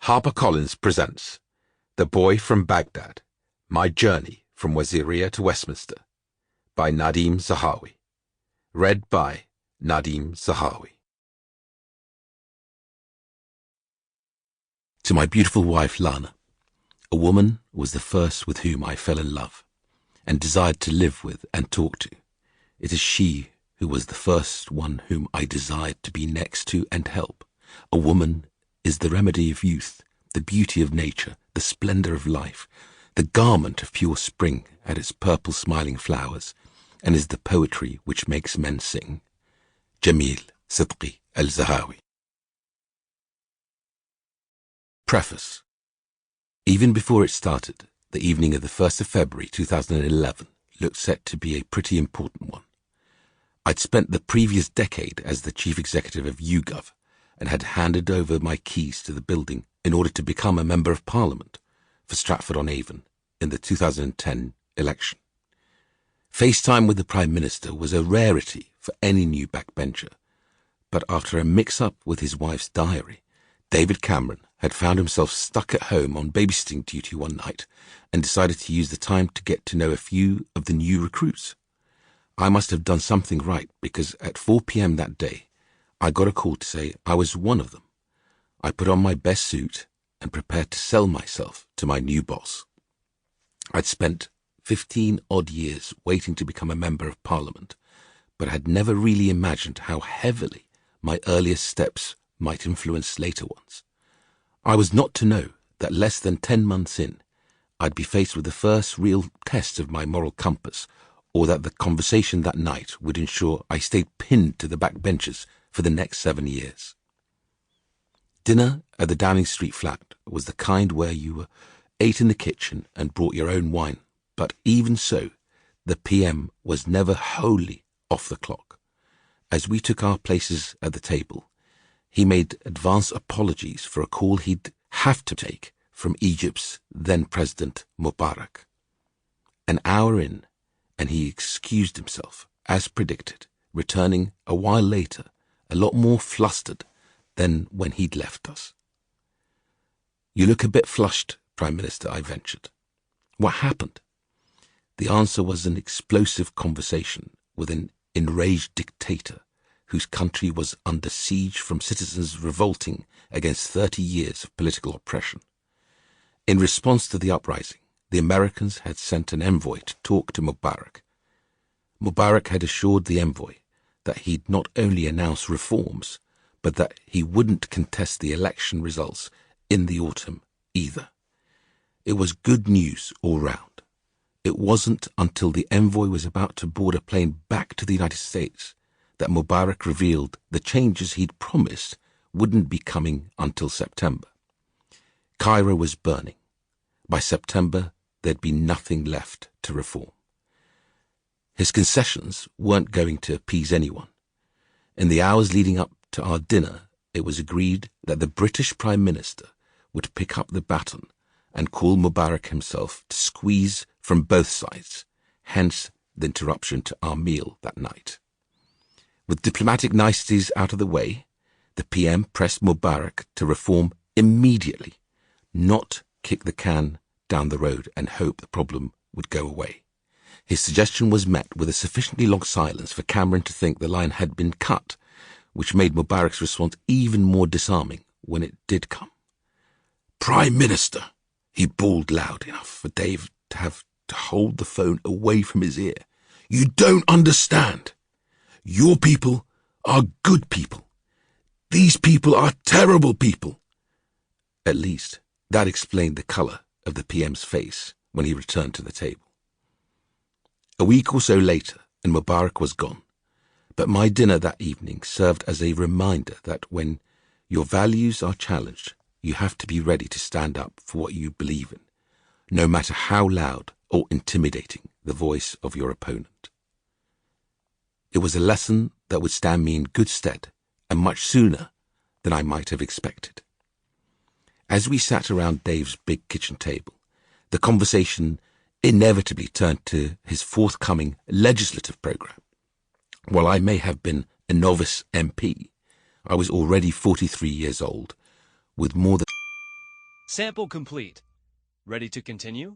HarperCollins presents The Boy from Baghdad, My Journey from Waziriyah to Westminster by Nadhim Zahawi. Read by Nadhim Zahawi. To my beautiful wife Lana, a woman was the first with whom I fell in love and desired to live with and talk to. It is she who was the first one whom I desired to be next to and help. A woman is the remedy of youth, the beauty of nature, the splendor of life, the garment of pure spring at its purple smiling flowers, and is the poetry which makes men sing. Jamil Sidqi al-Zahawi. Preface. Even before it started, the evening of the 1st of February 2011 looked set to be a pretty important one. I'd spent the previous decade as the chief executive of YouGov and had handed over my keys to the building in order to become a Member of Parliament for Stratford-on-Avon in the 2010 election. FaceTime with the Prime Minister was a rarity for any new backbencher, but after a mix-up with his wife's diary, David Cameron had found himself stuck at home on babysitting duty one night and decided to use the time to get to know a few of the new recruits. I must have done something right because at 4 p.m. that day, I got a call to say I was one of them. I put on my best suit and prepared to sell myself to my new boss. I'd spent 15 odd years waiting to become a Member of Parliament, but had never really imagined how heavily my earliest steps might influence later ones. I was not to know that less than 10 months in, I'd be faced with the first real test of my moral compass, or that the conversation that night would ensure I stayed pinned to the back benches for the next 7 years. Dinner at the Downing Street flat was the kind where you ate in the kitchen and brought your own wine, but even so, the PM was never wholly off the clock. As we took our places at the table, he made advance apologies for a call he'd have to take from Egypt's then President Mubarak. An hour in, and he excused himself, as predicted, returning a while later, a lot more flustered than when he'd left us. "You look a bit flushed, Prime Minister," I ventured. "What happened?" The answer was an explosive conversation with an enraged dictator whose country was under siege from citizens revolting against 30 years of political oppression. In response to the uprising, the Americans had sent an envoy to talk to Mubarak. Mubarak had assured the envoy that he'd not only announce reforms, but that he wouldn't contest the election results in the autumn either. It was good news all round. It wasn't until the envoy was about to board a plane back to the United States that Mubarak revealed the changes he'd promised wouldn't be coming until September. Cairo was burning. By September, there'd be nothing left to reform. His concessions weren't going to appease anyone. In the hours leading up to our dinner, it was agreed that the British Prime Minister would pick up the baton and call Mubarak himself to squeeze from both sides, hence the interruption to our meal that night. With diplomatic niceties out of the way, the PM pressed Mubarak to reform immediately, not kick the can down the road and hope the problem would go away. His suggestion was met with a sufficiently long silence for Cameron to think the line had been cut, which made Mubarak's response even more disarming when it did come. "Prime Minister," he bawled loud enough for Dave to have to hold the phone away from his ear. "You don't understand. Your people are good people. These people are terrible people." At least, that explained the colour of the PM's face when he returned to the table. A week or so later, and Mubarak was gone. But my dinner that evening served as a reminder that when your values are challenged, you have to be ready to stand up for what you believe in, no matter how loud or intimidating the voice of your opponent. It was a lesson that would stand me in good stead, and much sooner than I might have expected. As we sat around Dave's big kitchen table, the conversation inevitably turned to his forthcoming legislative programme. While I may have been a novice MP, I was already 43 years old, with more than Sample complete. Ready to continue?